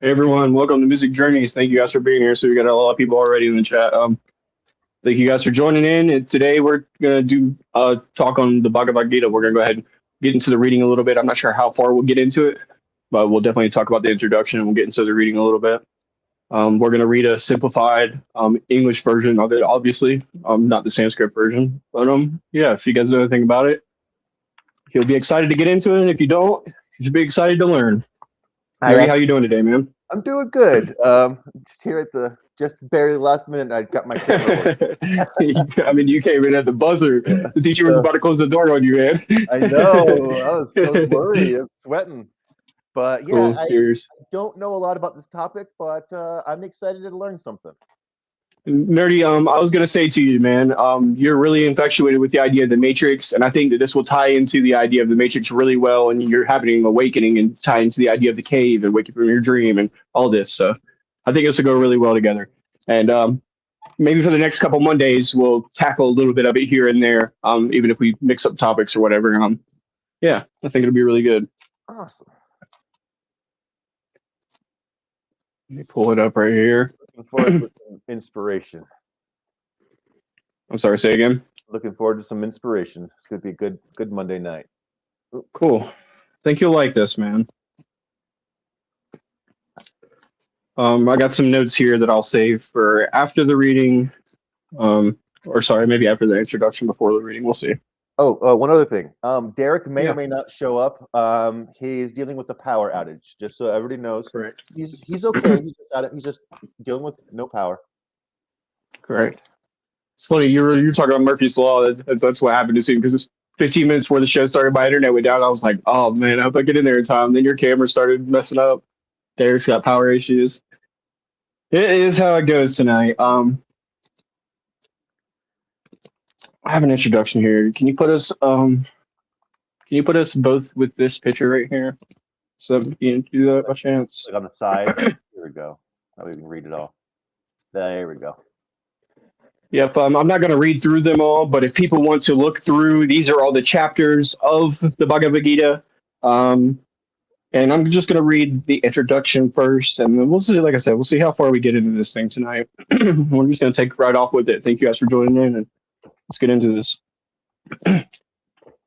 Hey everyone, welcome to Music Journeys. Thank you guys for being here. So we got a lot of people already in the chat. Thank you guys for joining in. And today we're gonna do talk on the Bhagavad Gita. We're gonna go ahead and get into the reading a little bit. I'm not sure how far we'll get into it, but we'll definitely talk about the introduction and we'll get into the reading a little bit. We're gonna read a simplified English version of it, obviously, not the Sanskrit version. But yeah, if you guys know anything about it, you'll be excited to get into it. And if you don't, you should be excited to learn. Hi, Nerdy, how you doing today, man? I'm doing good. Just here at the barely last minute, I got my camera working. I mean, you came in at the buzzer. The teacher was about to close the door on you, man. I know. I was so worried. I was sweating. But yeah, Cool. I Cheers. don't know a lot about this topic, but I'm excited to learn something. Nerdy, I was gonna say to you, man, you're really infatuated with the idea of the Matrix, and I think that this will tie into the idea of the Matrix really well, and you're having an awakening and tie into the idea of the cave and waking from your dream and all this stuff. I think this will go really well together. And maybe for the next couple Mondays, we'll tackle a little bit of it here and there, even if we mix up topics or whatever. Yeah, I think it'll be really good. Awesome. Let me pull it up right here. Looking forward to some inspiration. I'm sorry, say again. Looking forward to some inspiration. It's going to be a good Monday night. Cool. Think you'll like this, man. I got some notes here that I'll save for after the reading, or sorry, maybe after the introduction before the reading. We'll see. Oh, one other thing. Derek may Yeah. or may not show up. He's dealing with the power outage, just so everybody knows. Correct. He's okay. He's just dealing with no power. Correct. It's funny you're talking about Murphy's Law. That's what happened to me because it's 15 minutes before the show started. My internet went down. I was like, oh man, I hope I get in there in time. Then your camera started messing up. Derek's got power issues. It is how it goes tonight. I have an introduction here. Can you put us both with this picture right here? So you can do that by chance. Like on the side. Here we go. Now we can read it all. There we go. Yep, I'm not going to read through them all, but if people want to look through, these are all the chapters of the Bhagavad Gita. And I'm just going to read the introduction first, and then we'll see, like I said, we'll see how far we get into this thing tonight. We're just going to take right off with it. Thank you guys for joining in, and let's get into this.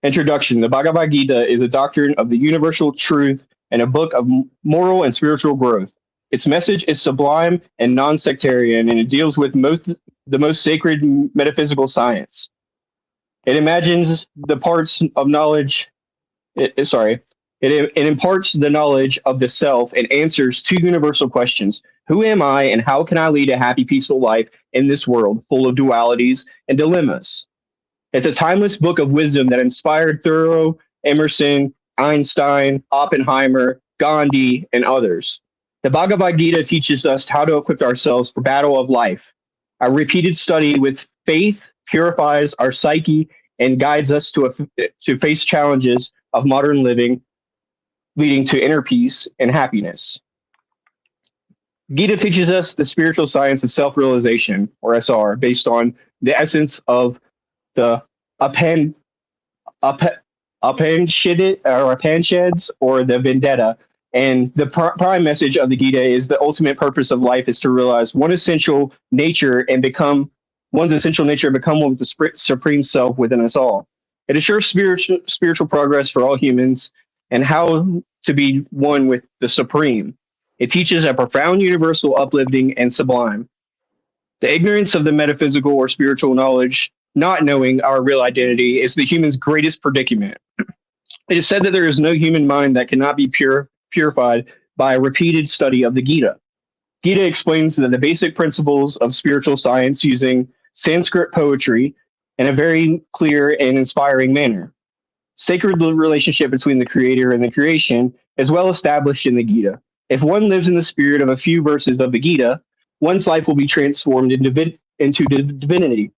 Introduction. The Bhagavad Gita is a doctrine of the universal truth and a book of moral and spiritual growth. Its message is sublime and non-sectarian, and it deals with the most sacred metaphysical science. It imagines the parts of knowledge. It imparts the knowledge of the self and answers two universal questions. Who am I and how can I lead a happy, peaceful life in this world full of dualities and dilemmas? It's a timeless book of wisdom that inspired Thoreau, Emerson, Einstein, Oppenheimer, Gandhi, and others. The Bhagavad Gita teaches us how to equip ourselves for battle of life. Our repeated study with faith purifies our psyche and guides us to face challenges of modern living, leading to inner peace and happiness. Gita teaches us the spiritual science of self-realization, or SR, based on the essence of the Upanishads or the Vendetta. And the prime message of the Gita is the ultimate purpose of life is to realize one's essential nature and become one with the supreme self within us all. It assures spiritual progress for all humans and how to be one with the supreme. It teaches a profound universal uplifting and sublime. The ignorance of the metaphysical or spiritual knowledge, not knowing our real identity, is the human's greatest predicament. It is said that there is no human mind that cannot be purified by a repeated study of the Gita. Gita explains that the basic principles of spiritual science using Sanskrit poetry in a very clear and inspiring manner. Sacred relationship between the creator and the creation is well established in the Gita. If one lives in the spirit of a few verses of the Gita, one's life will be transformed into divinity.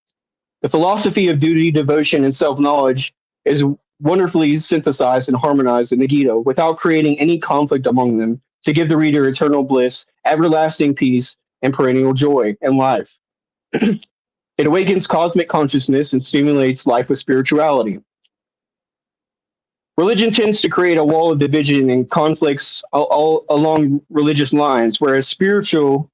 The philosophy of duty, devotion, and self-knowledge is wonderfully synthesized and harmonized in the Gita without creating any conflict among them to give the reader eternal bliss, everlasting peace, and perennial joy in life. It awakens cosmic consciousness and stimulates life with spirituality. Religion tends to create a wall of division and conflicts all along religious lines, whereas spirituality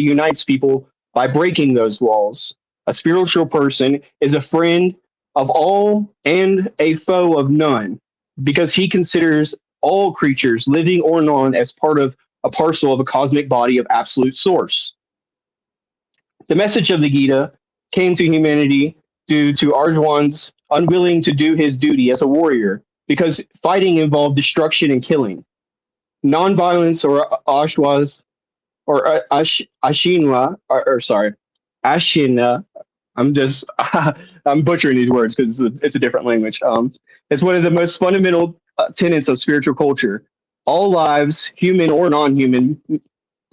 unites people by breaking those walls. A spiritual person is a friend of all and a foe of none, because he considers all creatures, living or non, as part of a parcel of a cosmic body of absolute source. The message of the Gita came to humanity due to Arjuan's unwilling to do his duty as a warrior, because fighting involved destruction and killing. Nonviolence, or Ashwas, or Ashinwa, or sorry, Ashina. I'm just I'm butchering these words because it's a different language. It's one of the most fundamental tenets of spiritual culture. All lives, human or non-human,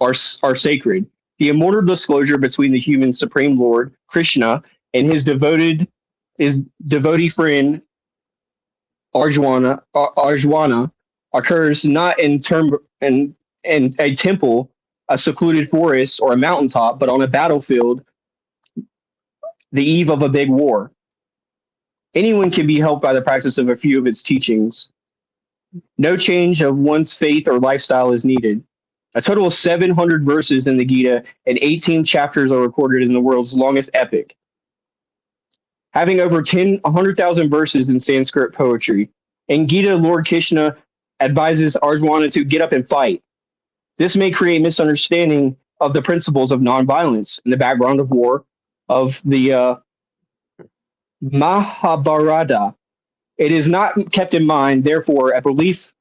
are sacred. The immortal disclosure between the human Supreme Lord Krishna and his devotee friend Arjuna occurs not in a temple, a secluded forest, or a mountaintop, but on a battlefield, the eve of a big war. Anyone can be helped by the practice of a few of its teachings. No change of one's faith or lifestyle is needed. A total of 700 verses in the Gita and 18 chapters are recorded in the world's longest epic, having over 100,000 verses in Sanskrit poetry. In Gita, Lord Krishna advises Arjuna to get up and fight. This may create misunderstanding of the principles of nonviolence in the background of war of the Mahabharata. It is not kept in mind, therefore, a brief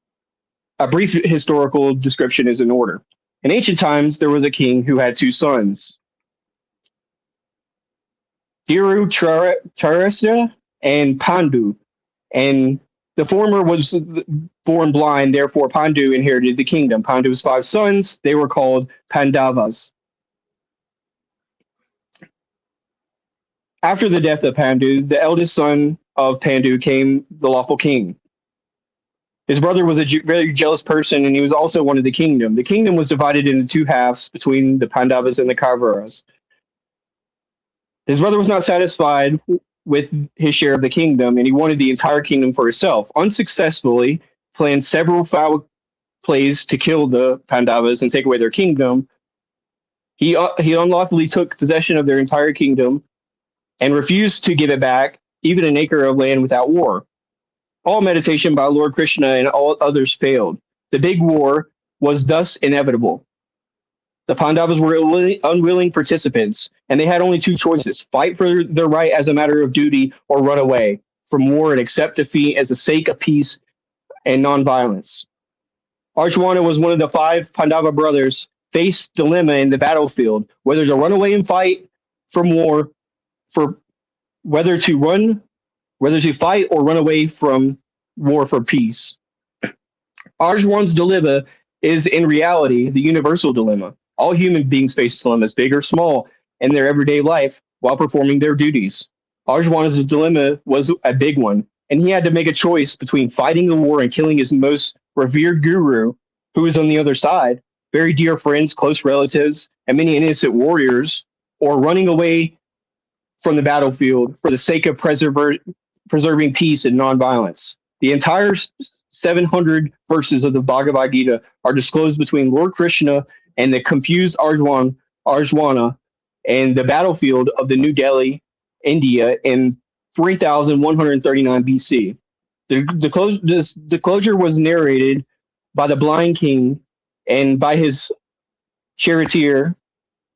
historical description is in order. In ancient times, there was a king who had two sons, Dhritarashtra and Pandu, and the former was born blind, therefore Pandu inherited the kingdom. Pandu's five sons, they were called Pandavas. After the death of Pandu, the eldest son of Pandu became the lawful king. His brother was a very jealous person, and he was also one of the kingdom. The kingdom was divided into two halves between the Pandavas and the Kauravas. His brother was not satisfied with his share of the kingdom, and he wanted the entire kingdom for himself. Unsuccessfully, planned several foul plays to kill the Pandavas and take away their kingdom. He unlawfully took possession of their entire kingdom and refused to give it back, even an acre of land, without war. All meditation by Lord Krishna and all others failed. The big war was thus inevitable. The Pandavas were unwilling participants, and they had only two choices: fight for their right as a matter of duty, or run away from war and accept defeat as the sake of peace and nonviolence. Arjuna was one of the five Pandava brothers, faced dilemma in the battlefield, whether to run away and fight from war, for whether to fight or run away from war for peace. Arjuna's dilemma is in reality the universal dilemma. All human beings face dilemmas, big or small, in their everyday life while performing their duties. Arjuna's dilemma was a big one, and he had to make a choice between fighting the war and killing his most revered guru, who was on the other side, very dear friends, close relatives, and many innocent warriors, or running away from the battlefield for the sake of preserving peace and nonviolence. The entire 700 verses of the Bhagavad Gita are disclosed between Lord Krishna and the confused Arjuna and the battlefield of the New Delhi, India, in 3139 BC. The closure was narrated by the blind king and by his charioteer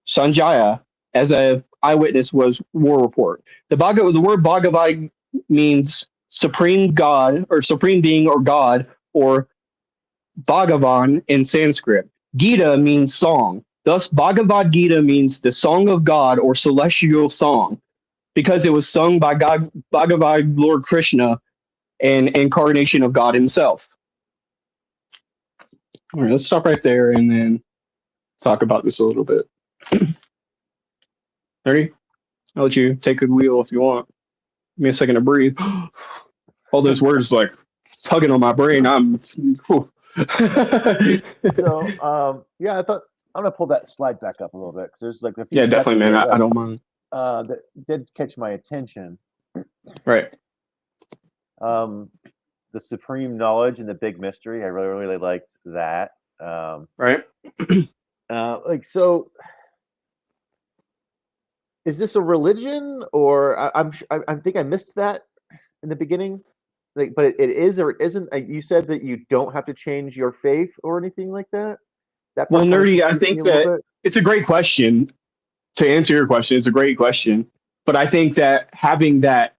Sanjaya as a eyewitness was war report. The word Bhagavad means supreme God or supreme being or God, or Bhagavan in Sanskrit. Gita means song. Thus, Bhagavad Gita means the song of God or celestial song, because it was sung by God, Bhagavad Lord Krishna, an incarnation of God himself. All right, let's stop right there and then talk about this a little bit. Ready? I'll let you take a wheel if you want. Give me a second to breathe. All those words like tugging on my brain. Yeah, I thought I'm gonna pull that slide back up a little bit because there's like a few. Yeah, definitely, man. I don't mind. That did catch my attention. Right. the supreme knowledge and the big mystery. I really liked that. Right. So, is this a religion, or I think I missed that in the beginning? Like, but it is or it isn't. You said that you don't have to change your faith or anything like that. That Well, part kind of nerdy, I confused me think a little that bit. it's a great question. To answer your question, it's a great question. But I think that having that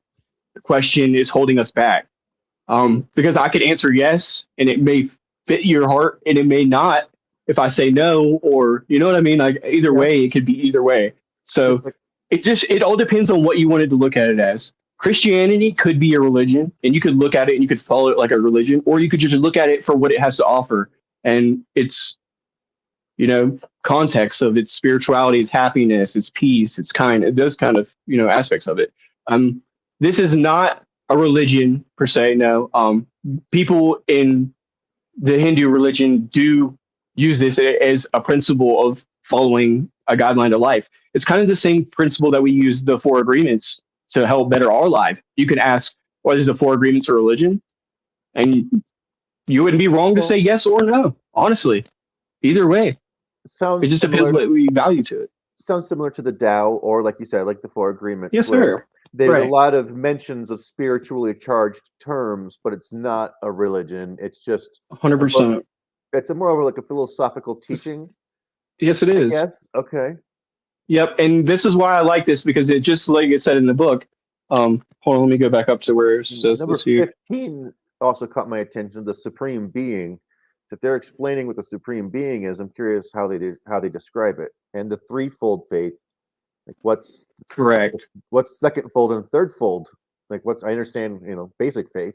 question is holding us back. Because I could answer yes, and it may fit your heart, and it may not if I say no, or you know what I mean. Like either Yeah, way, it could be either way. just So like it all depends on what you wanted to look at it as. Christianity could be a religion, and you could look at it and you could follow it like a religion, or you could just look at it for what it has to offer, and its context of its spirituality, its happiness, its peace, its kind, those kind of aspects of it. Um, this is not a religion per se. No, people in the Hindu religion do use this as a principle of following a guideline to life. It's kind of the same principle that we use the Four Agreements to help better our life. You can ask, "What is the Four Agreements of religion?" And you wouldn't be wrong to say well, yes or no. Honestly, either way, it sounds just depends similar. what we value to it. Sounds similar to the Tao, or like you said, like the Four Agreements, Yes, where sir. there's a Right. lot of mentions of spiritually charged terms, but it's not a religion. It's just a book. 100%. It's a more of like a philosophical teaching, Yes, it I is. guess. Okay. Yep. And this is why I like this because it just like it said in the book. Hold on, let me go back up to where it says Number this here. 15 also caught my attention. The Supreme Being. If they're explaining what the Supreme Being is, I'm curious how they describe it. And the threefold faith. Like Correct. what's second fold and third fold? Like I understand, basic faith.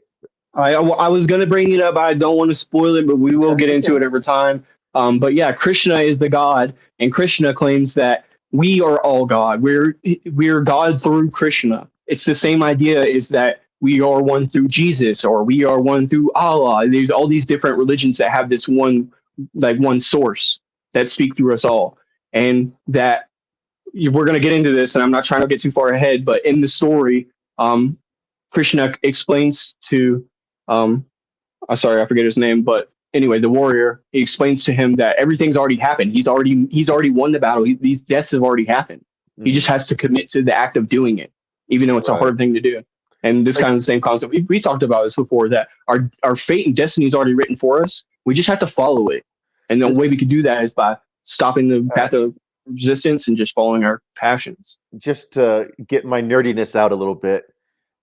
I was going to bring it up. I don't want to spoil it, but we will get into Okay. it over time. But yeah, Krishna is the God, and Krishna claims that we are all God. We're God through Krishna. It's the same idea is that we are one through Jesus, or we are one through Allah. There's all these different religions that have this one source that speak through us all, and that we're going to get into this. And I'm not trying to get too far ahead, but in the story, um, Krishna explains to I'm sorry, I forget his name, but anyway, the warrior, he explains to him that everything's already happened. He's already won the battle. These deaths have already happened. He just Hmm. has to commit to the act of doing it, even though it's a Right. hard thing to do. And this Like kind of the same concept. We talked about this before that our fate and destiny is already written for us. We just have to follow it. And the this way we is could do that is by stopping the uh, path of resistance and just following our passions. just to get my nerdiness out a little bit.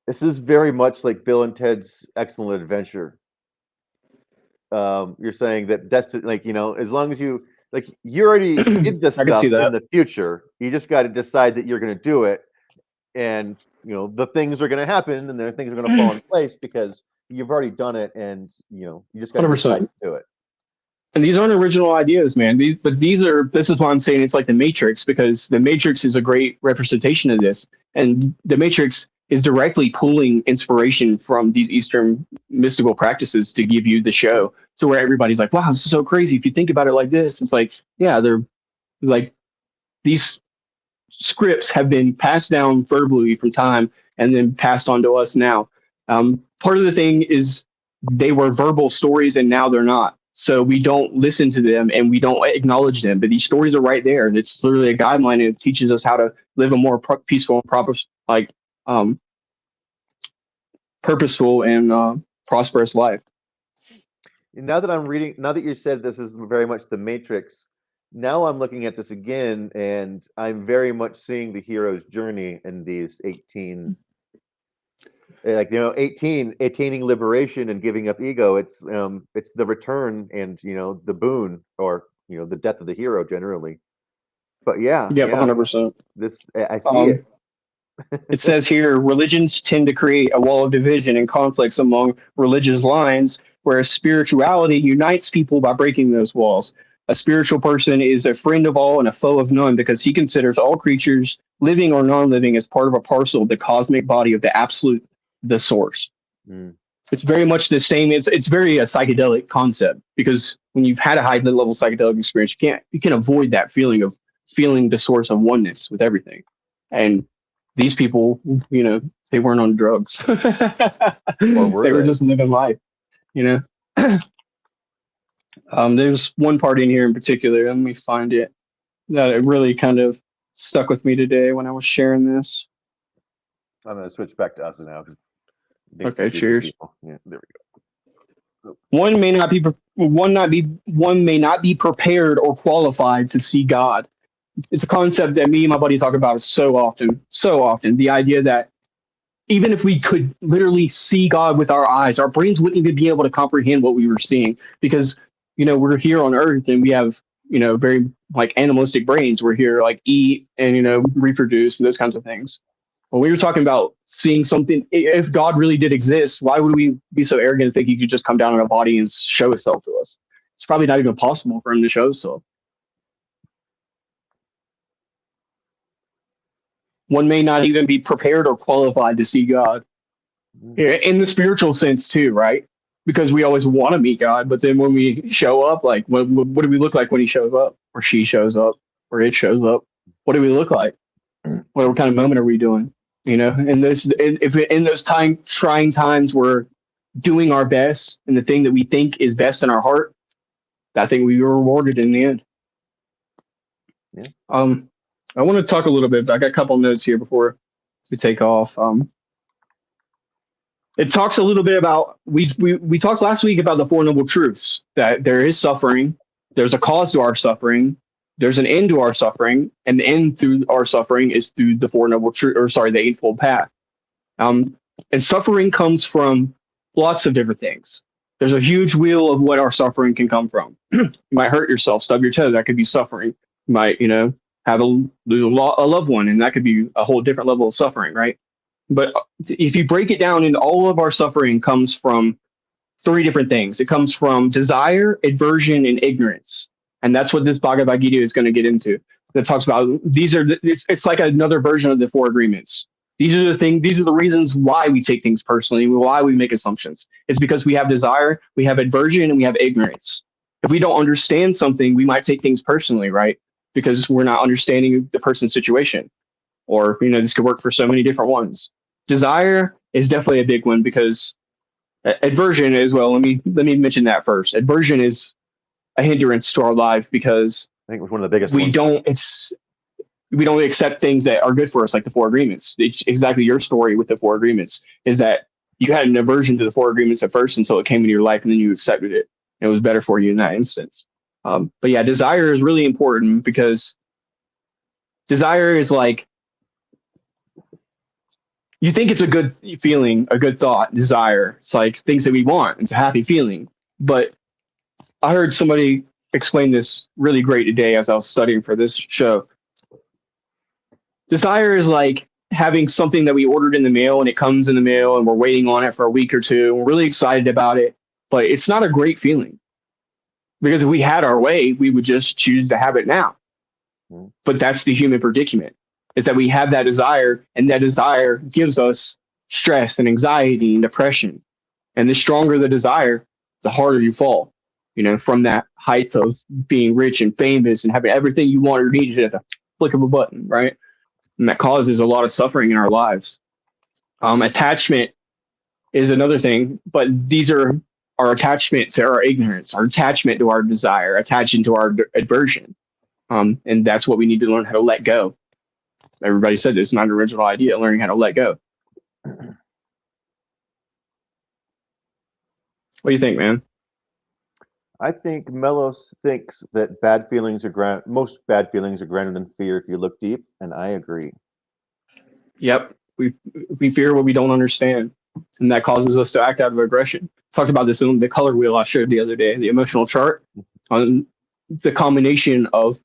This is very much like Bill and Ted's Excellent Adventure. You're saying that destiny, like as long as you already did this I can see stuff in that. the future, you just got to decide that you're going to do it, and the things are going to happen, and the things are going to fall in place because you've already done it, and you just got to decide 100%. to do it. And these aren't original ideas, man. This is why I'm saying it's like the Matrix, because the Matrix is a great representation of this. And the Matrix is directly pulling inspiration from these Eastern mystical practices to give you the show to where everybody's like, wow, this is so crazy. If you think about it like this, it's like, yeah, they're like these scripts have been passed down verbally from time and then passed on to us now. Part of the thing is they were verbal stories and now they're not. So we don't listen to them and we don't acknowledge them. But these stories are right there. And it's literally a guideline and it teaches us how to live a more peaceful and proper, like um, purposeful and prosperous life. Now that I'm reading, now that you said this is very much the Matrix, now I'm looking at this again, and I'm very much seeing the hero's journey in these 18, like 18, attaining liberation and giving up ego. It's the return and the boon, or the death of the hero generally. But yeah, Yep, yeah, 100%. this I see Um, it. It says here religions tend to create a wall of division and conflicts among religious lines, whereas spirituality unites people by breaking those walls. A spiritual person is a friend of all and a foe of none because he considers all creatures, living or non living, as part of a parcel of the cosmic body of the absolute, the source. Mm. It's very much the same. It's very a psychedelic concept because when you've had a high level psychedelic experience, you can't avoid that feeling of feeling the source of oneness with everything. And these people, they weren't on drugs. Or were They were they? just living life, you know. There's one part in here in particular. Let me find it that it really kind of stuck with me today when I was sharing this. I'm going to switch back to us now. Okay, cheers. Yeah, there we go. One may not be prepared or qualified to see God. It's a concept that me and my buddy talk about so often, so often. The idea that even if we could literally see God with our eyes, our brains wouldn't even be able to comprehend what we were seeing because, we're here on Earth and we have, very like animalistic brains. We're here like eat and, reproduce and those kinds of things. When we were talking about seeing something, if God really did exist, why would we be so arrogant to think he could just come down in a body and show himself to us? It's probably not even possible for him to show himself. One may not even be prepared or qualified to see God. In the spiritual sense too, right? Because we always want to meet God, but then when we show up, like what do we look like when he shows up, or she shows up, or it shows up? What do we look like? What kind of moment are we doing? And if in those trying times we're doing our best and the thing that we think is best in our heart, I think we were rewarded in the end. Yeah. I want to talk a little bit. I got a couple notes here before we take off. It talks a little bit about we talked last week about the Four Noble Truths, that there is suffering, there's a cause to our suffering, there's an end to our suffering, and the end through our suffering is through the Four Noble Truths, or sorry, the Eightfold Path. And suffering comes from lots of different things. There's a huge wheel of what our suffering can come from. You might hurt yourself, stub your toe, that could be suffering. You might, have lose a loved one, and that could be a whole different level of suffering, right? But if you break it down, and all of our suffering comes from three different things. It comes from desire, aversion, and ignorance. And that's what this Bhagavad Gita is going to get into. That talks about it's like another version of the Four Agreements. These are the reasons why we take things personally, why we make assumptions. It's because we have desire, we have aversion, and we have ignorance. If we don't understand something, we might take things personally, right? Because we're not understanding the person's situation. Or, this could work for so many different ones. Desire is definitely a big one because aversion as well. Let me mention that first. Aversion is a hindrance to our life because I think it was one of the biggest we ones. we don't accept things that are good for us, like the Four Agreements. It's exactly your story with the Four Agreements is that you had an aversion to the Four Agreements at first until it came into your life and then you accepted it. And it was better for you in that instance. But yeah, desire is really important because desire is like, you think it's a good feeling, a good thought, desire. It's like things that we want. It's a happy feeling. But I heard somebody explain this really great today as I was studying for this show. Desire is like having something that we ordered in the mail and it comes in the mail and we're waiting on it for a week or two. We're really excited about it, but it's not a great feeling because if we had our way, we would just choose to have it now. But that's the human predicament, is that we have that desire, and that desire gives us stress and anxiety and depression. And the stronger the desire, the harder you fall, from that height of being rich and famous and having everything you want or needed at the flick of a button, right? And that causes a lot of suffering in our lives. Attachment is another thing, but these are our attachment to our ignorance, our attachment to our desire, attaching to our aversion. And that's what we need to learn how to let go. Everybody said this is not an original idea, learning how to let go. What do you think, man? I think Melos thinks that most bad feelings are grounded in fear if you look deep, and I agree. Yep. We fear what we don't understand, and that causes us to act out of aggression. Talked about this in the color wheel I showed the other day, the emotional chart, on the combination of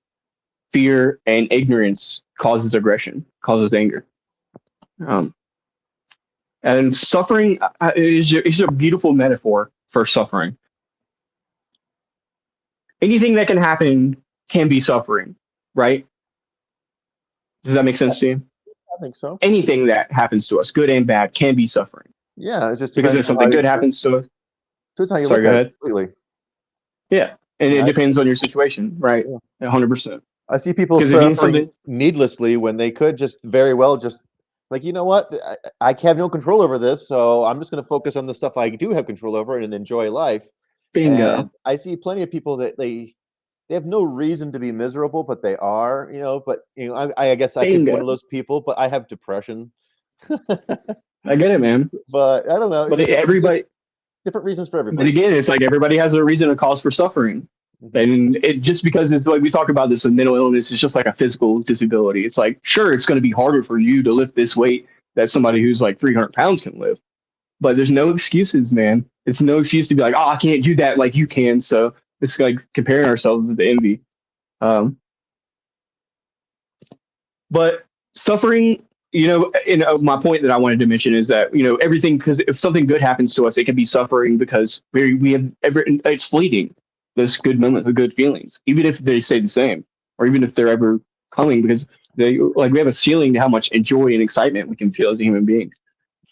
fear and ignorance causes aggression, causes anger. And suffering is a beautiful metaphor for suffering. Anything that can happen can be suffering, right? Does that make sense to you? I think so. Anything that happens to us, good and bad, can be suffering. Yeah, it's just because if something good happens to us. So it's how you look at it completely. Yeah, and it depends on your situation, right? 100%. I see people suffering needlessly when they could just very well just Like, you know what? I have no control over this, so I'm just going to focus on the stuff I do have control over and enjoy life. Bingo. And I see plenty of people that they have no reason to be miserable, but they are, but I guess I could be one of Bingo. those people, but I have depression. I get it, man. But I don't know. It's But just everybody, different reasons for but everybody. again, it's like everybody has a reason, a cause for suffering. Mhm. And it just because it's like we talk about this with mental illness, it's just like a physical disability. It's like, sure, it's going to be harder for you to lift this weight that somebody who's like 300 pounds can lift. But there's no excuses, man. It's no excuse to be like, oh, I can't do that like you can. So it's like comparing ourselves to the envy. Um, but suffering, my point that I wanted to mention is that, everything, because if something good happens to us, it can be suffering because we have it's fleeting. Those good moments, the good feelings, even if they stay the same, or even if they're ever coming, because we have a ceiling to how much joy and excitement we can feel as a human being.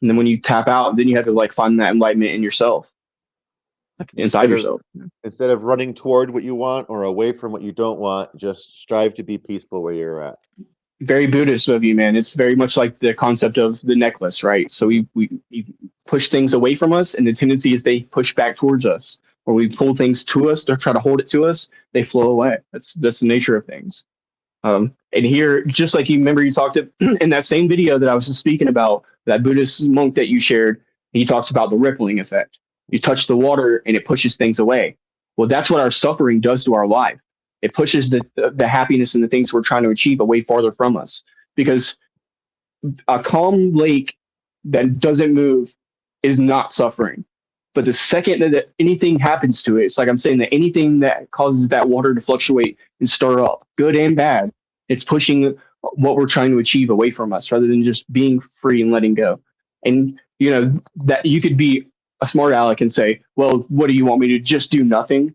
And then when you tap out, then you have to like find that enlightenment in yourself, inside Instead of yourself. instead of running toward what you want or away from what you don't want, just strive to be peaceful where you're at. Very Buddhist of you, man. It's very much like the concept of the necklace, right? So we push things away from us, and the tendency is they push back towards us, or we pull things to us to try to hold it to us. They flow away. That's the nature of things. And here, just like you remember, you talked in that same video that I was just speaking about, that Buddhist monk that you shared. He talks about the rippling effect. You touch the water, and it pushes things away. Well, that's what our suffering does to our life. It pushes the happiness and the things we're trying to achieve away farther from us. Because a calm lake that doesn't move is not suffering. But the second that anything happens to it, it's like I'm saying that anything that causes that water to fluctuate and stir up, good and bad, it's pushing what we're trying to achieve away from us rather than just being free and letting go. And, that you could be a smart aleck and say, well, what do you want me to just do nothing?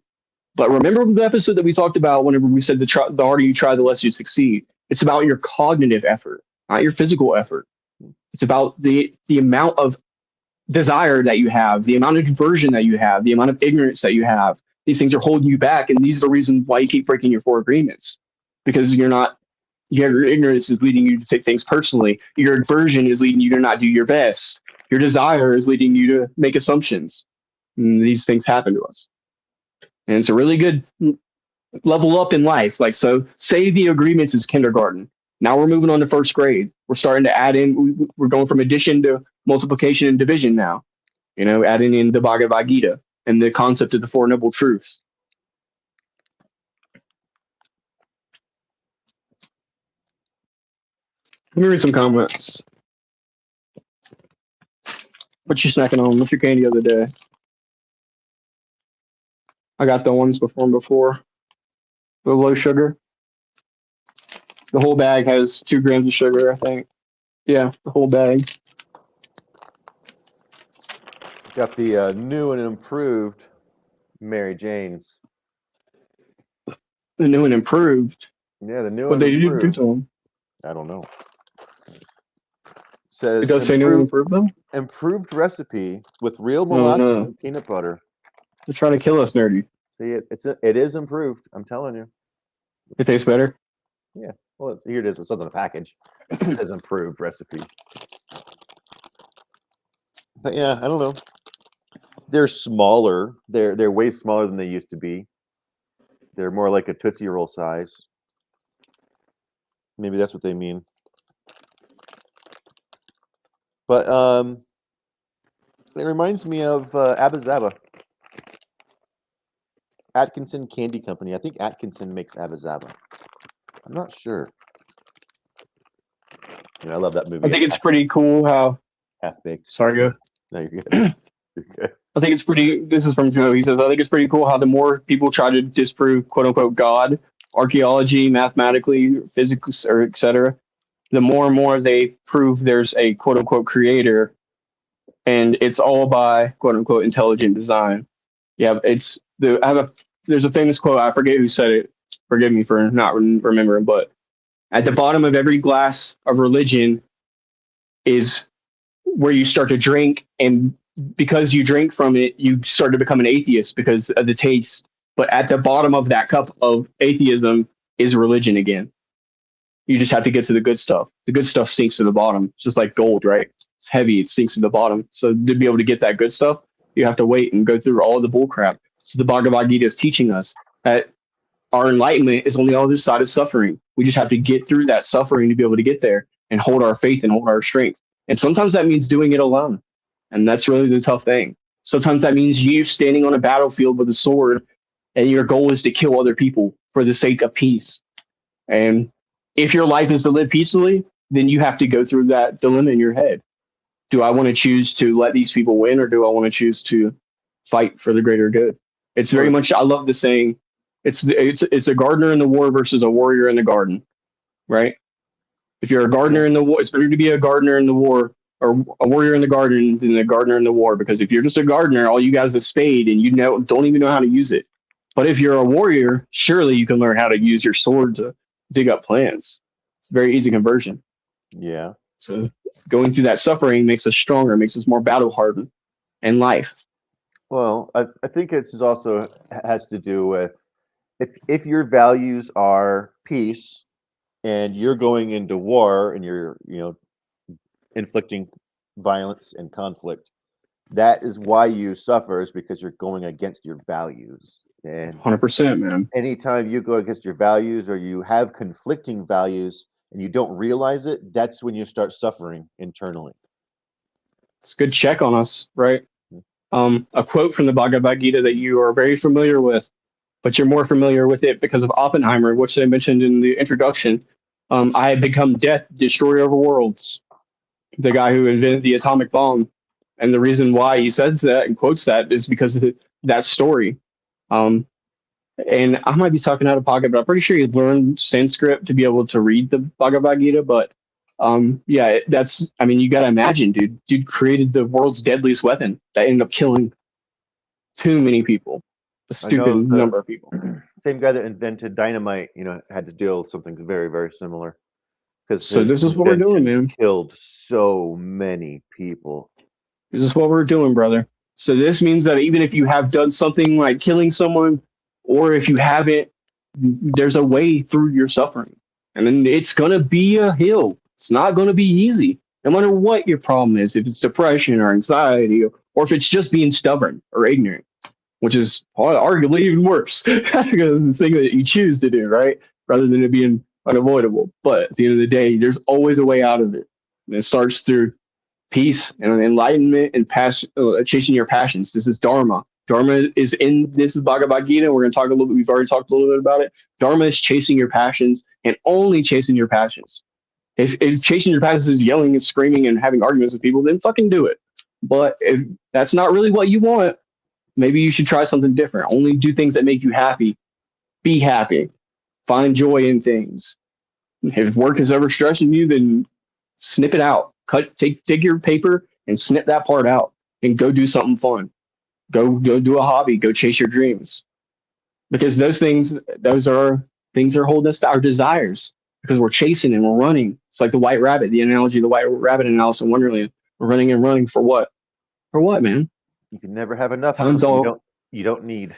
But remember the episode that we talked about whenever we said the harder you try, the less you succeed. It's about your cognitive effort, not your physical effort. It's about the amount of desire that you have, the amount of diversion that you have, the amount of ignorance that you have. These things are holding you back, and these are the reasons why you keep breaking your four agreements. Because your ignorance is leading you to take things personally. Your aversion is leading you to not do your best. Your desire is leading you to make assumptions. And these things happen to us. And it's a really good level up in life. Like, so say the agreements is kindergarten. Now we're moving on to first grade. We're starting to add in, we're going from addition to multiplication and division now, adding in the Bhagavad Gita and the concept of the Four Noble Truths. Let me read some comments. What you snacking on? What's your candy of the day? I got the ones before. The low sugar. The whole bag has 2 grams of sugar, I think. Yeah, the whole bag. Got the new and improved Mary Jane's. The new and improved. Yeah, the new What and they do improved. to them? I don't know. It Says does say new and improved though. improved recipe with real No, molasses no. and peanut butter. They're trying to kill us, nerdy. See, it is improved. I'm telling you. It tastes better. Yeah. Well, here it is. It's on the package. It says improved recipe. But yeah, I don't know. They're smaller. They're way smaller than they used to be. They're more like a Tootsie Roll size. Maybe that's what they mean. But it reminds me of Abba Zaba. Atkinson Candy Company. I think Atkinson makes Abba Zaba. I'm not sure. I love that movie. I think it's pretty cool how. Half Baked. Sorry, go. No, you're good. You're good. I think it's pretty. This is from Joe. He says, I think it's pretty cool how the more people try to disprove "quote unquote" God, archaeology, mathematically, physics, or etc., the more and more they prove there's a "quote unquote" creator, and it's all by "quote unquote" intelligent design. Yeah, there's a famous quote. I forget who said it. Forgive me for not remembering, but at the bottom of every glass of religion is where you start to drink, and because you drink from it, you start to become an atheist because of the taste. But at the bottom of that cup of atheism is religion again. You just have to get to the good stuff. The good stuff sinks to the bottom. It's just like gold, right? It's heavy. It sinks to the bottom. So to be able to get that good stuff, you have to wait and go through all the bull crap. So the Bhagavad Gita is teaching us that our enlightenment is on the other side of suffering. We just have to get through that suffering to be able to get there and hold our faith and hold our strength. And sometimes that means doing it alone. And that's really the tough thing. Sometimes that means you standing on a battlefield with a sword and your goal is to kill other people for the sake of peace. And if your life is to live peacefully, then you have to go through that dilemma in your head. Do I want to choose to let these people win, or do I want to choose to fight for the greater good? It's very much, I love the saying, it's a gardener in the war versus a warrior in the garden, right? If you're a gardener in the war, it's better to be a gardener in the war or a warrior in the garden than a gardener in the war. Because if you're just a gardener, all you guys is a spade and you don't even know how to use it. But if you're a warrior, surely you can learn how to use your sword to dig up plants. It's a very easy conversion. Yeah. So going through that suffering makes us stronger, makes us more battle hardened in life. Well, I think this is also has to do with if your values are peace and you're going into war and you're inflicting violence and conflict, that is why you suffer, is because you're going against your values. And 100%, man. anytime you go against your values or you have conflicting values and you don't realize it, that's when you start suffering internally. It's a good check on us, right? A quote from the Bhagavad Gita that you are very familiar with, but you're more familiar with it because of Oppenheimer, which I mentioned in the introduction. I have become death, destroyer of worlds. The guy who invented the atomic bomb. And the reason why he says that and quotes that is because of that story. And I might be talking out of pocket, but I'm pretty sure he learned Sanskrit to be able to read the Bhagavad Gita. But yeah, I mean, you got to imagine, dude. Dude created the world's deadliest weapon that ended up killing too many people. A stupid number of people. Same guy that invented dynamite, had to deal with something very, very similar. So this is what we're doing, man. Killed so many people. This is what we're doing, brother. So this means that even if you have done something like killing someone, or if you haven't, there's a way through your suffering. And then it's going to be a hill. It's not going to be easy, no matter what your problem is, if it's depression or anxiety, or if it's just being stubborn or ignorant, which is arguably even worse because it's the thing that you choose to do, right? Rather than it being unavoidable. But at the end of the day, there's always a way out of it. And it starts through peace and enlightenment and chasing your passions. This is Dharma. Dharma is in this Bhagavad Gita. We're going to talk a little bit. We've already talked a little bit about it. Dharma is chasing your passions and only chasing your passions. If chasing your passions is yelling and screaming and having arguments with people, then fucking do it. But if that's not really what you want, maybe you should try something different. Only do things that make you happy. Be happy. Find joy in things. If work is ever stressing you, then snip it out. Take your paper and snip that part out and go do something fun. Go do a hobby. Go chase your dreams. Because those are things that are holding us back, our desires. Because we're chasing and we're running. It's like the white rabbit, the analogy of the white rabbit in Alice in Wonderland. We're running and running for what? For what, man? You can never have enough. Time's you don't need.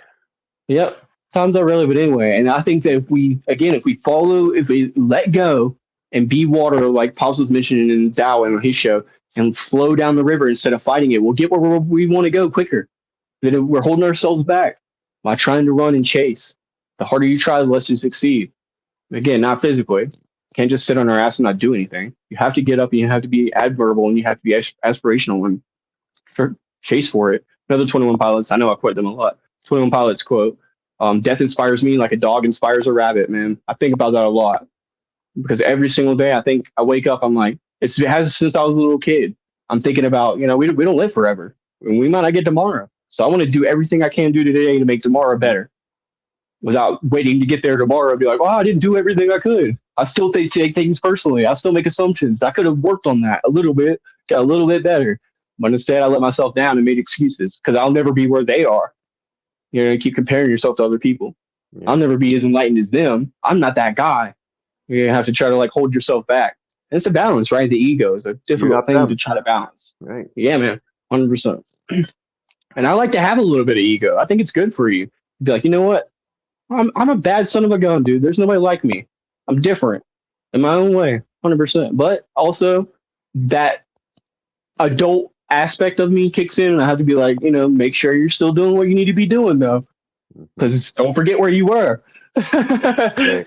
Yep. Time's all relevant anyway. And I think that if we let go and be water, like Paul was mentioning in Tao and his show, and flow down the river instead of fighting it, we'll get where we want to go quicker. Then we're holding ourselves back by trying to run and chase. The harder you try, the less you succeed. Again, not physically. You can't just sit on our ass and not do anything. You have to get up and you have to be admirable and you have to be aspirational and chase for it. Another 21 Pilots, I know I quote them a lot. 21 Pilots quote, death inspires me like a dog inspires a rabbit, man. I think about that a lot. Because every single day I wake up, I'm like, it has since I was a little kid. I'm thinking about, we don't live forever. And we might not get tomorrow. So I want to do everything I can do today to make tomorrow better without waiting to get there tomorrow and be like, oh, I didn't do everything I could. I still take things personally. I still make assumptions. I could have worked on that a little bit, got a little bit better. But instead, I let myself down and made excuses because I'll never be where they are. You keep comparing yourself to other people. Yeah. I'll never be as enlightened as them. I'm not that guy. You have to try to hold yourself back. And it's a balance, right? The ego is a difficult thing to try to balance. Right. Yeah, man. 100%. And I like to have a little bit of ego. I think it's good for you. Be like, you know what? I'm a bad son of a gun, dude. There's nobody like me. I'm different. in my own way, 100%. But also that adult aspect of me kicks in, and I have to be like, make sure you're still doing what you need to be doing though, Mhm. because don't forget where you were. Right.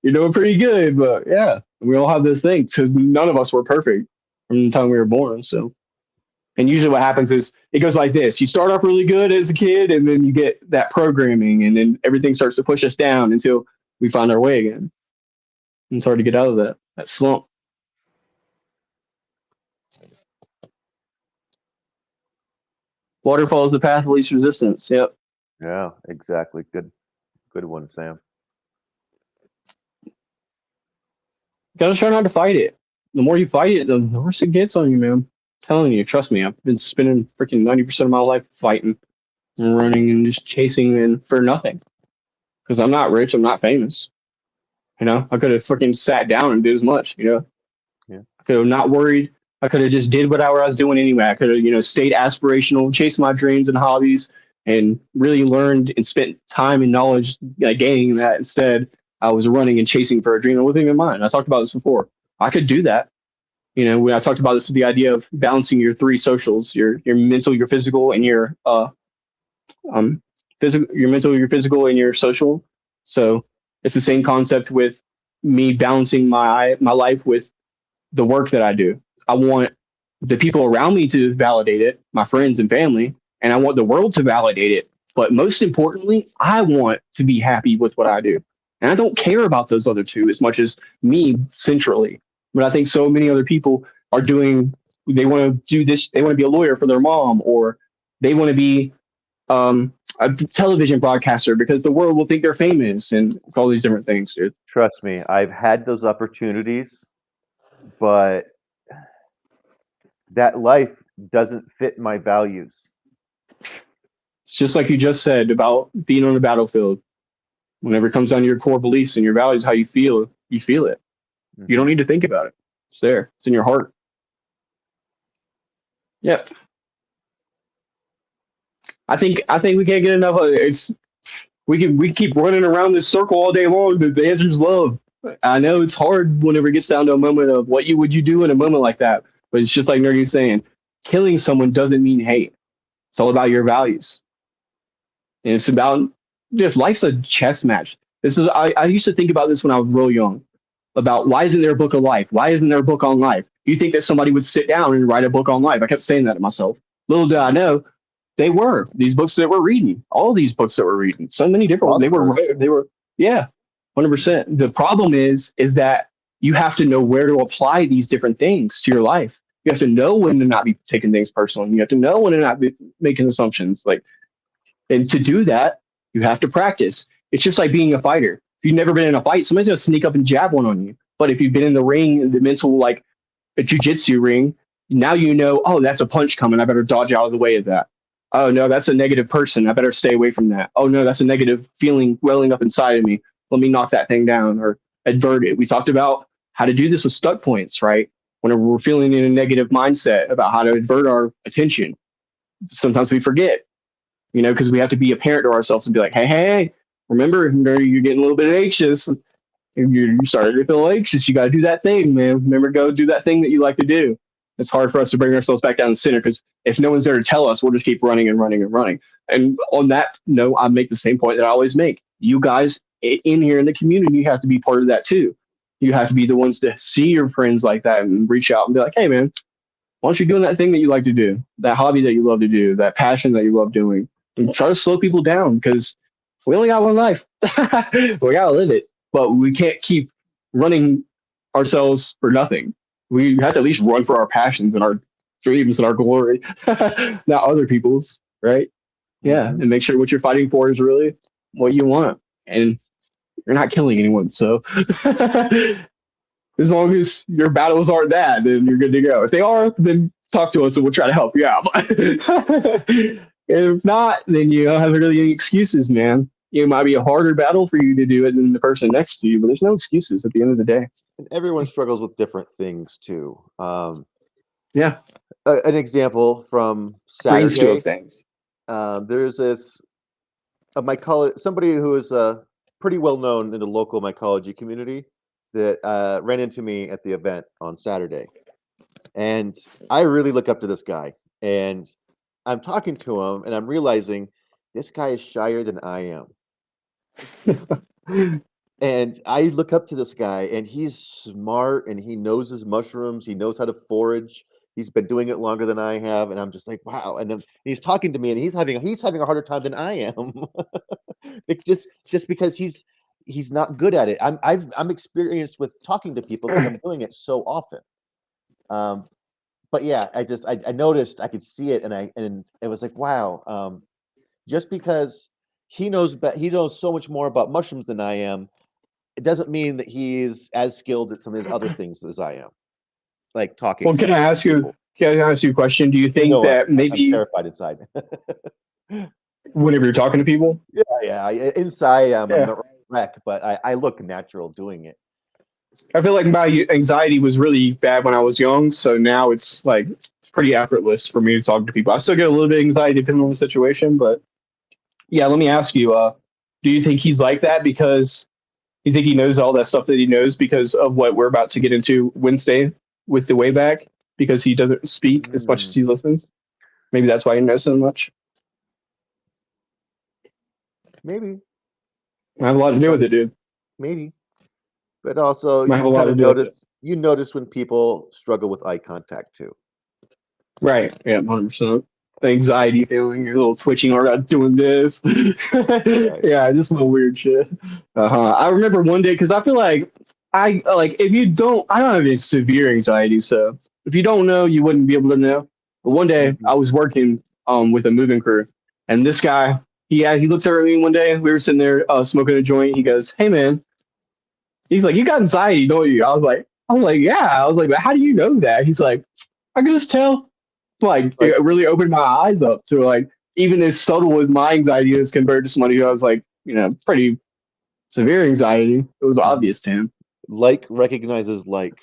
You're doing pretty good, but yeah, we all have those things because none of us were perfect from the time we were born. So, and usually what happens is it goes like this: you start off really good as a kid, and then you get that programming, and then everything starts to push us down until we find our way again. And it's hard to get out of that slump. Waterfall is the path of least resistance. Yep. Yeah, exactly. Good one, Sam. Gotta try not to fight it. The more you fight it, the worse it gets on you, man. I'm telling you, trust me. I've been spending freaking 90% of my life fighting and running and just chasing and for nothing. Because I'm not rich, I'm not famous. I could have freaking sat down and did as much. Yeah. I could have not worried. I could have just did whatever I was doing anyway. I could have, stayed aspirational, chased my dreams and hobbies, and really learned and spent time and knowledge gaining that. Instead, I was running and chasing for a dream that wasn't even mine. I talked about this before. I could do that. When I talked about this, the idea of balancing your three socials, your mental, your physical, and your um your mental, your physical, and your social. So it's the same concept with me balancing my life with the work that I do. I want the people around me to validate it, my friends and family, and I want the world to validate it. But most importantly, I want to be happy with what I do. And I don't care about those other two as much as me centrally. But I think so many other people are doing, they want to do this, they want to be a lawyer for their mom, or they want to be a television broadcaster because the world will think they're famous and all these different things, dude. Trust me, I've had those opportunities, but that life doesn't fit my values. It's just like you just said about being on the battlefield. Whenever it comes down to your core beliefs and your values, how you feel it. You don't Hmm. need to think about it. It's there. It's in your heart. Yep. I think we can't get enough of it. We keep running around this circle all day long. The answer is love. I know it's hard whenever it gets down to a moment of what you would you do in a moment like that. But it's just like Nerdy's saying, killing someone doesn't mean hate. It's all about your values. And it's about if life's a chess match. I used to think about this when I was real young about why isn't there a book of life? Why isn't there a book on life? You think that somebody would sit down and write a book on life? I kept saying that to myself. Little did I know they were these books that we're reading. All these books that we're reading. So many different. Philosophers. They were yeah, 100%. The problem is that you have to know where to apply these different things to your life. You have to know when to not be taking things personally. You have to know when to not be making assumptions. And to do that, you have to practice. It's just like being a fighter. If you've never been in a fight, somebody's gonna sneak up and jab one on you. But if you've been in the ring, the mental like a jujitsu ring, now you know, oh, that's a punch coming. I better dodge out of the way of that. Oh no, that's a negative person. I better stay away from that. Oh no, that's a negative feeling welling up inside of me. Let me knock that thing down or advert it. We talked about how to do this with stuck points, right? Whenever we're feeling in a negative mindset about how to advert our attention, sometimes we forget because we have to be a parent to ourselves and be like, hey, remember, you're getting a little bit anxious. You're starting to feel anxious. You got to do that thing, man. Remember, go do that thing that you like to do. It's hard for us to bring ourselves back down to center because if no one's there to tell us, we'll just keep running and running and running. And on that note, I make the same point that I always make. You guys in here in the community, you have to be part of that too. You have to be the ones to see your friends like that and reach out and be like, hey, man, why don't you doing that thing that you like to do, that hobby that you love to do, that passion that you love doing, and try to slow people down because we only got one life. We gotta live it, but we can't keep running ourselves for nothing. We have to at least run for our passions and our dreams and our glory, not other people's, right? Yeah, Hmm. and make sure what you're fighting for is really what you want, and you're not killing anyone. So as long as your battles aren't that, then you're good to go. If they are, then talk to us and we'll try to help you out. If not, then you don't have really any excuses, man. It might be a harder battle for you to do it than the person next to you, but there's no excuses at the end of the day. And everyone struggles with different things too. Yeah, An example from green steel Saturday. things. There's this somebody who is pretty well known in the local mycology community. that ran into me at the event on Saturday, and I really look up to this guy. And I'm talking to him, and I'm realizing this guy is shyer than I am. And I look up to this guy, and he's smart, and he knows his mushrooms. He knows how to forage. He's been doing it longer than I have, and I'm just like, wow. And then he's talking to me, and he's having a harder time than I am. Just because he's not good at it. I'm experienced with talking to people because I'm doing it so often. But yeah, I noticed, I could see it, and it was like, wow. Just because he knows so much more about mushrooms than I am, it doesn't mean that he's as skilled at some of these other things as I am, like talking. Well, can I ask you? Can I ask you a question? Do you think that I'm maybe terrified inside? whenever you're talking to people? Yeah. Inside, I'm Yeah. a wreck, but I look natural doing it. I feel like my anxiety was really bad when I was young, so now it's like pretty effortless for me to talk to people. I still get a little bit of anxiety depending on the situation, but yeah, let me ask you, do you think he's like that because you think he knows all that stuff that he knows because of what we're about to get into Wednesday with the way back? Because he doesn't speak as much as he listens? Maybe that's why he knows so much. Maybe. I have a lot to do with it, dude. Maybe. But also, I have a you lot kind to of do with it. notice when people struggle with eye contact too. Right. Yeah, 100%. The anxiety feeling, you're a little twitching or not doing this. Yeah, just a little weird shit. I remember one day because I feel like if you don't, I don't have any severe anxiety, so if you don't know, you wouldn't be able to know. But one day I was working with a moving crew, and this guy, he looks at me one day. We were sitting there smoking a joint. He goes, "Hey man," he's like, "You got anxiety, don't you?" I was like, "Yeah." I was like, "But how do you know that?" He's like, "I can just tell." Like Like, it really opened my eyes up to like even as subtle as my anxiety is compared to somebody who has like pretty severe anxiety. It was obvious to him. like recognizes like.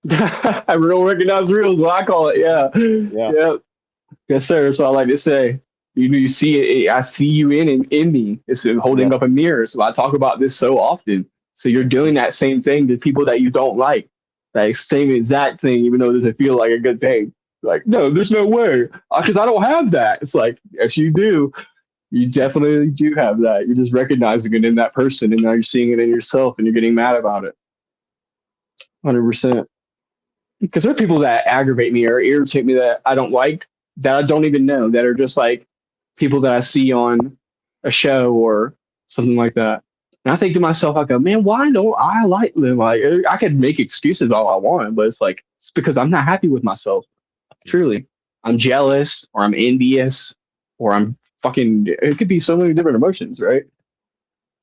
I real recognize real is what I call it. Yeah, yeah, yes sir. That's what I like to say. You see it. I see you in me. It's holding Yes. up a mirror. So I talk about this so often. So you're doing that same thing to people that you don't like. That same exact thing, even though it doesn't feel like a good thing. Like, no, there's no way. Because I don't have that. It's like, yes, you do. You definitely do have that. You're just recognizing it in that person, and now you're seeing it in yourself, and you're getting mad about it. 100%. Because there are people that aggravate me or irritate me that I don't like, that I don't even know, that are just like people that I see on a show or something like that. And I think to myself, I go, man, why don't I like them? Like, I could make excuses all I want, but it's like, it's because I'm not happy with myself. Truly. I'm jealous or I'm envious or I'm fucking, it could be so many different emotions, right?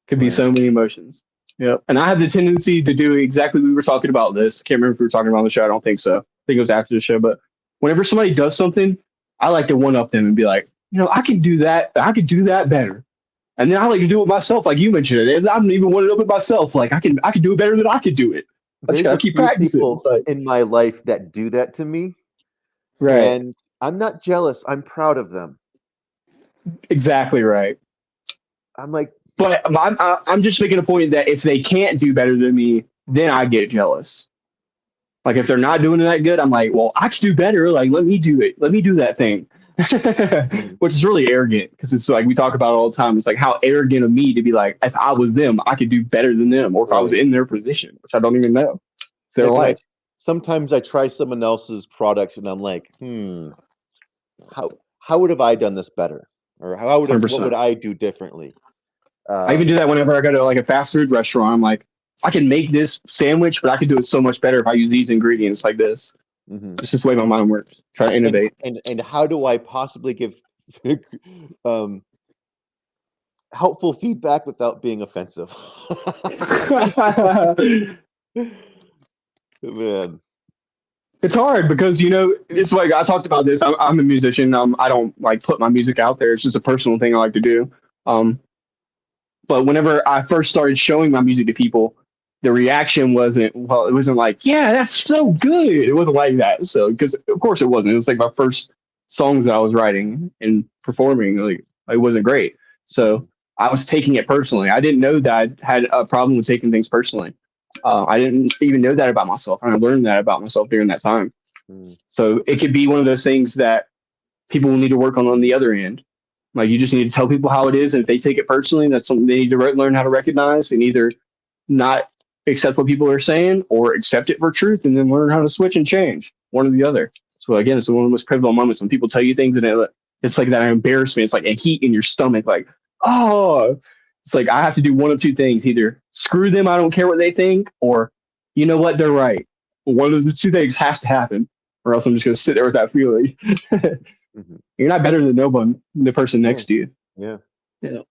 Could be Right. so many emotions. Yeah. And I have the tendency to do exactly, we were talking about this. I can't remember if we were talking about on the show. I don't think so. I think it was after the show. But whenever somebody does something, I like to one up them and be like, I can do that. I could do that better. And then I like to do it myself, like you mentioned it. And I'm even one up with myself. Like I can do it better than I could do it. I just There's gotta a keep few practicing. people It's like, in my life that do that to me, right. and I'm not jealous. I'm proud of them. Exactly right. I'm like, But I'm just making a point that if they can't do better than me, then I get jealous. Like if they're not doing that good, I'm like, well, I can do better. Like let me do it. Let me do that thing. Which is really arrogant because it's like we talk about it all the time. It's like how arrogant of me to be like, if I was them, I could do better than them, or if I was right. in their position, which I don't even know. It's their Like when life. sometimes I try someone else's product and I'm like, how would have I done this better, or what 100%. would I do differently? I even do that whenever I go to like a fast food restaurant. I'm like, I can make this sandwich, but I could do it so much better if I use these ingredients like this. It's just the way my mind works. Try to innovate. And how do I possibly give helpful feedback without being offensive? Man. It's hard because it's like I talked about this. I'm a musician. I don't like put my music out there. It's just a personal thing I like to do. But whenever I first started showing my music to people, the reaction wasn't well. It wasn't like, "Yeah, that's so good." It wasn't like that. So because of course it wasn't. It was like my first songs that I was writing and performing. Like it wasn't great. So I was taking it personally. I didn't know that I had a problem with taking things personally. I didn't even know that about myself. I learned that about myself during that time. Mm. So it could be one of those things that people will need to work on the other end. Like you just need to tell people how it is, and if they take it personally, that's something they need to learn how to recognize and either not accept what people are saying or accept it for truth, and then learn how to switch and change one or the other. So again, it's one of the most pivotal moments when people tell you things and it's like that embarrassment. It's like a heat in your stomach. Like, oh, it's like I have to do one of two things: either screw them, I don't care what they think, or you know what, they're right. One of the two things has to happen, or else I'm just going to sit there with that feeling. Mm-hmm. You're not better than no one, the person Yeah. next to you. Yeah. Yeah,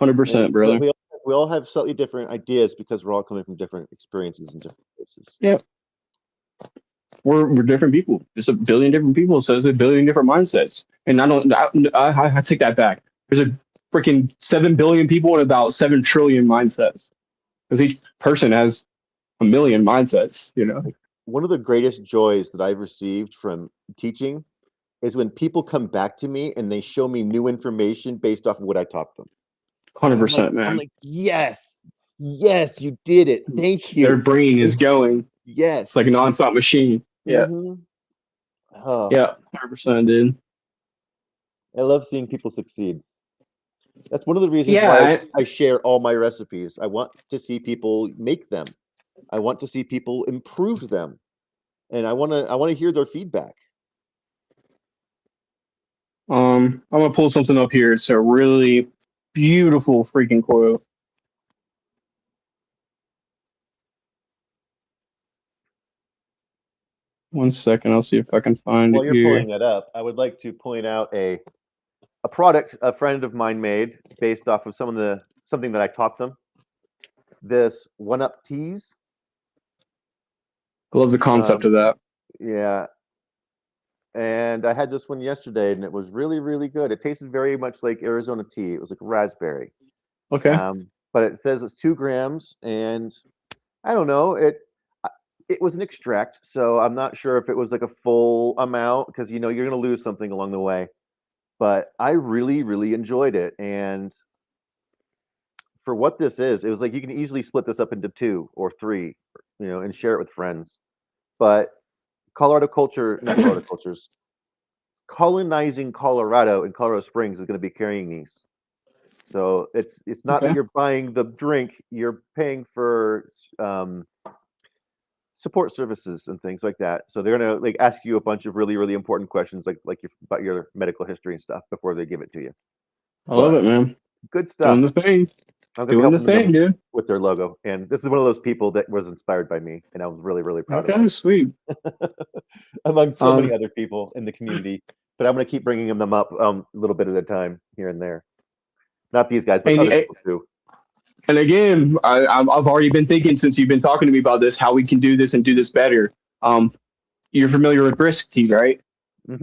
100%, And so brother. we all have slightly different ideas because we're all coming from different experiences and different places. Yeah, we're different people. There's a billion different people, so there's a billion different mindsets. And I take that back. There's a freaking 7 billion people and about 7 trillion mindsets because each person has a million mindsets. You know, Like, one of the greatest joys that I've received from teaching is when people come back to me and they show me new information based off of what I taught them. hundred And percent, I'm man. like, yes, yes, you did it. Thank Their you. brain is going. It's like Yes. a nonstop machine. Yeah, Mm-hmm. Oh, yeah, 100%, dude. I love seeing people succeed. That's one of the reasons Yeah, why I share all my recipes. I want to see people make them. I want to see people improve them, and I want to hear their feedback. I'm gonna pull something up here. It's a really beautiful freaking quote. 1 second, I'll see if I can find While it you're here. pulling that up, I would like to point out a product a friend of mine made based off of something that I taught them. This one up teas. I love the concept Um, of that. yeah, and I had this one yesterday, and it was really, really good. It tasted very much like Arizona tea. It was like raspberry. Okay. But it says it's 2 grams, and I don't know. It was an extract, so I'm not sure if it was like a full amount because you're going to lose something along the way. But I really, really enjoyed it, and for what this is, it was like you can easily split this up into two or three, and share it with friends. But Colorado culture, not Colorado cultures, colonizing Colorado and Colorado Springs is going to be carrying these. So it's not that Okay. you're buying the drink, you're paying for support services and things like that. So they're gonna like ask you a bunch of really, really important questions, about your medical history and stuff before they give it to you. I love But it, man. good Doing stuff. the thing. I'm gonna be Doing the helping them thing, dude. with their logo, and this is one of those people that was inspired by me, and I was really, really proud of Okay, sweet. it. Among so many Um, other people in the community, but I'm gonna keep bringing them up a little bit at a time here and there. Not these guys, but and other people too. and again, I've already been thinking since you've been talking to me about this, how we can do this and do this better. Um, you're familiar with brisk tea, right? Hmm.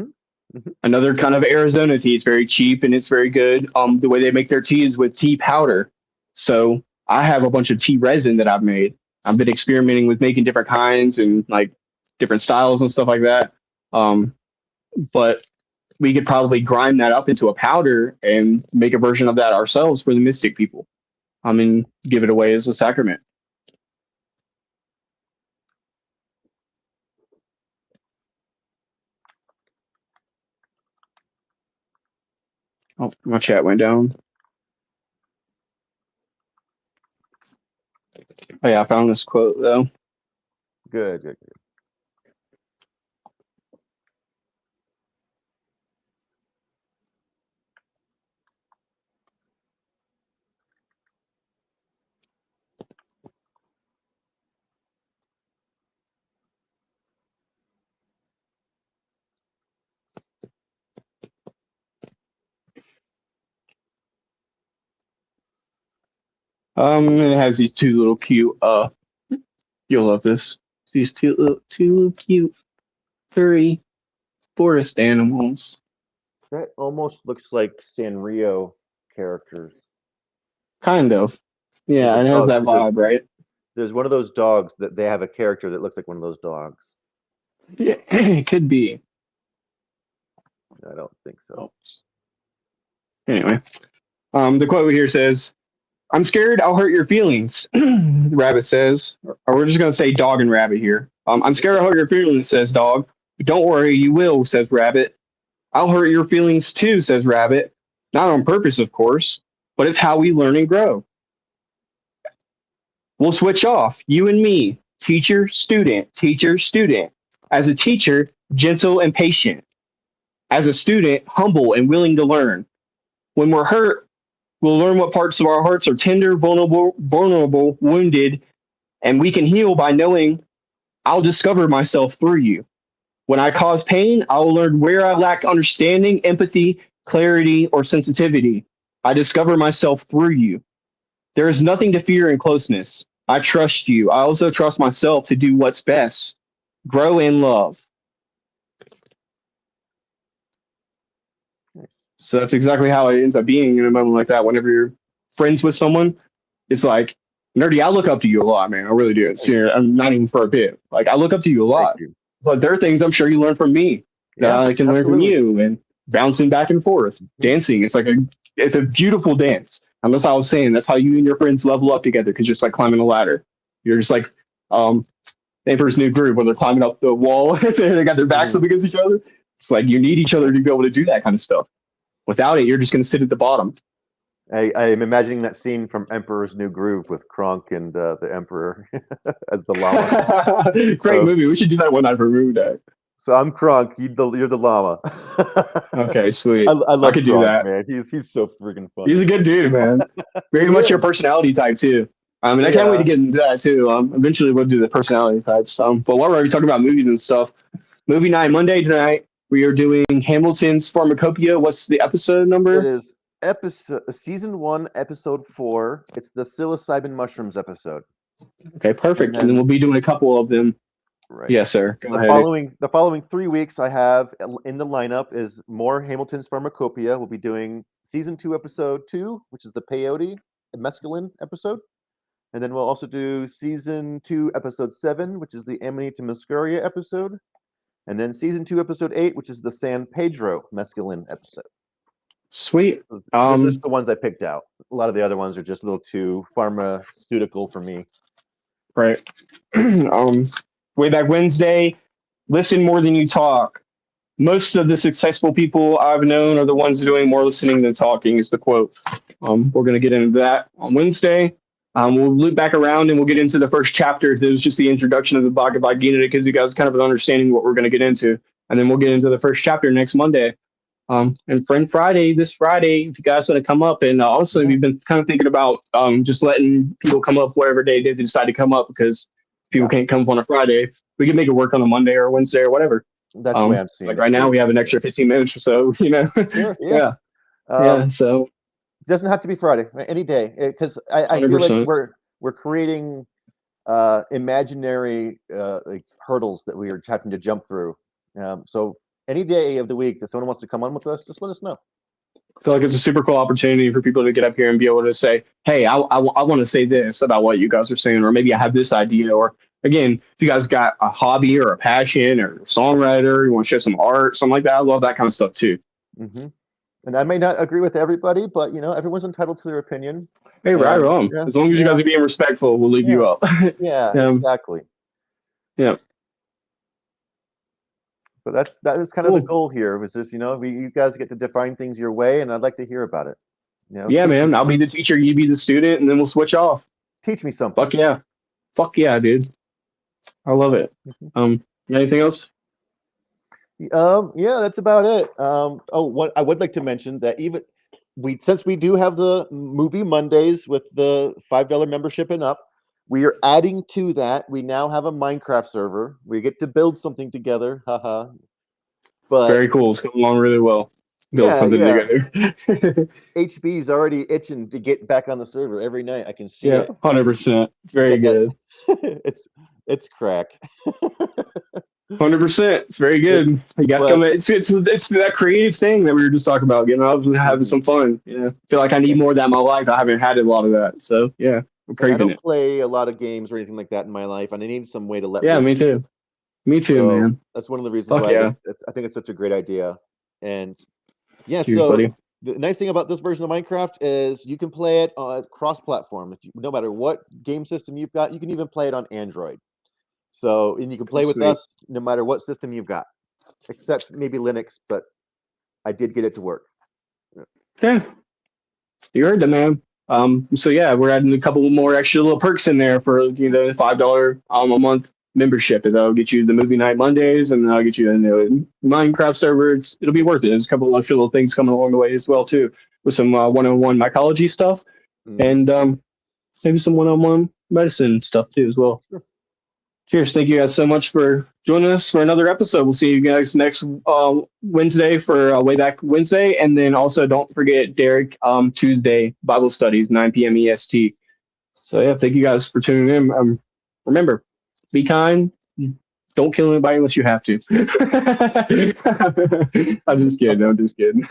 Hmm. Another kind of Arizona tea. It's very cheap and it's very good. The way they make their tea is with tea powder. So I have a bunch of tea resin that I've made. I've been experimenting with making different kinds and like different styles and stuff like that. Um, but we could probably grind that up into a powder and make a version of that ourselves for the mystic people. I mean, give it away as a sacrament. Oh, my chat went down. Oh yeah, I found this quote though. Good, good, good. It has these two little cute. You'll love this. These two little cute furry forest animals. That almost looks like Sanrio characters. Kind of. There's a Yeah, it has dog. that vibe, right? There's one of those dogs that they have a character that looks like one of those dogs. Yeah, it could be. I don't think so. Oh. Anyway, the quote here says, I'm scared I'll hurt your feelings, the rabbit says. Or we're just going to say dog and rabbit here. I'm scared I'll hurt your feelings, says dog. But don't worry, you will, says rabbit. I'll hurt your feelings too, says rabbit. Not on purpose, of course, but it's how we learn and grow. We'll switch off, you and me, teacher, student, teacher, student. As a teacher, gentle and patient. As a student, humble and willing to learn. When we're hurt, we'll learn what parts of our hearts are tender, vulnerable, wounded, and we can heal by knowing I'll discover myself through you. When I cause pain, I'll learn where I lack understanding, empathy, clarity, or sensitivity. I discover myself through you. There is nothing to fear in closeness. I trust you. I also trust myself to do what's best. Grow in love. Nice. So that's exactly how it ends up being in a moment like that. Whenever you're friends with someone, it's like, nerdy, I look up to you a lot, man. I really do. It's, I'm not even for a bit. Like, I look up to you a lot. You. But there are things I'm sure you learn from me that I can learn from you, and bouncing back and forth, dancing. It's a beautiful dance. And that's how I was saying. That's how you and your friends level up together, because you're just like climbing a ladder. You're just like Emperor's New Groove, when they're climbing up the wall. They got their backs up against each other. It's like you need each other to be able to do that kind of stuff. Without it, you're just going to sit at the bottom. I am imagining that scene from Emperor's New Groove with Kronk and the Emperor as the llama. Great movie. We should do that one night for movie day. So I'm Kronk. You're the llama. Okay, sweet. I love I could Kronk, do that, man. He's so freaking funny. He's a good dude, man. Very much your personality type too. And I can't wait to get into that too. Eventually we'll do the personality types. But while we're already talking about movies and stuff, movie night Monday tonight, we are doing Hamilton's Pharmacopoeia. What's the episode number? It is season 1, episode 4. It's the psilocybin mushrooms episode. Okay, perfect. And then we'll be doing a couple of them. Right. Yes, sir. The following 3 weeks I have in the lineup is more Hamilton's Pharmacopoeia. We'll be doing season 2, episode 2, which is the peyote mescaline episode. And then we'll also do season 2, episode 7, which is the Amanita muscaria episode. And then season 2, episode 8, which is the San Pedro mescaline episode. Sweet. Those are just the ones I picked out. A lot of the other ones are just a little too pharmaceutical for me. Right. Way back Wednesday, listen more than you talk. Most of the successful people I've known are the ones doing more listening than talking, is the quote. We're going to get into that on Wednesday. We'll loop back around and we'll get into the first chapter. It was just the introduction of the Bhagavad Gita, because you guys kind of an understanding what we're going to get into. And then we'll get into the first chapter next Monday. And Friend Friday, this Friday, if you guys want to come up. And also, we've been kind of thinking about just letting people come up whatever day they decide to come up, because people can't come up on a Friday. We can make it work on a Monday or a Wednesday or whatever. That's the way I'm seeing it. Right now, we have an extra 15 minutes or so, Sure, yeah. So it doesn't have to be Friday, any day, because I feel like we're creating imaginary like hurdles that we are having to jump through. So any day of the week that someone wants to come on with us, just let us know. I feel like it's a super cool opportunity for people to get up here and be able to say, hey, I want to say this about what you guys are saying, or maybe I have this idea. Or again, if you guys got a hobby or a passion or a songwriter, you want to share some art, something like that, I love that kind of stuff too. Mm-hmm. And I may not agree with everybody, but everyone's entitled to their opinion. Hey, right or wrong. As long as you guys are being respectful, we'll leave you up. Exactly. Yeah. But that was kind of the goal here. Was just you guys get to define things your way, and I'd like to hear about it. Yeah, man. I'll be the teacher, you be the student, and then we'll switch off. Teach me something. Fuck yeah, dude. I love it. Anything else? Yeah, that's about it. What I would like to mention that since we do have the movie Mondays with the $5 membership and up, we are adding to that. We now have a Minecraft server. We get to build something together. Haha. But very cool. It's coming along really well. Build something together. HB's already itching to get back on the server every night. I can see it. 100%. It's very good. It's crack. 100%. It's very good. It's that creative thing that we were just talking about. Having some fun. I feel like I need more of that in my life. I haven't had a lot of that. So yeah. I don't play a lot of games or anything like that in my life, and I need some way to let. Yeah, me too. Me too, man. That's one of the reasons why I think it's such a great idea. And Cheers, buddy. The nice thing about this version of Minecraft is you can play it cross-platform. No matter what game system you've got, you can even play it on Android. So, and you can play with Sweet. us no matter what system you've got, except maybe Linux, but I did get it to work. Yeah, you heard the man. So yeah, we're adding a couple more extra little perks in there for $5 a month membership. That'll get you the movie night Mondays, and that'll get you in the Minecraft server. It'll be worth it. There's a couple of extra little things coming along the way as well too, with some one-on-one mycology stuff, and maybe some one-on-one medicine stuff too as well. Sure. Cheers. Thank you guys so much for joining us for another episode. We'll see you guys next Wednesday for Way Back Wednesday. And then also don't forget Derek Tuesday Bible studies, 9 p.m. EST. So yeah, thank you guys for tuning in. Remember, be kind. Don't kill anybody unless you have to. I'm just kidding.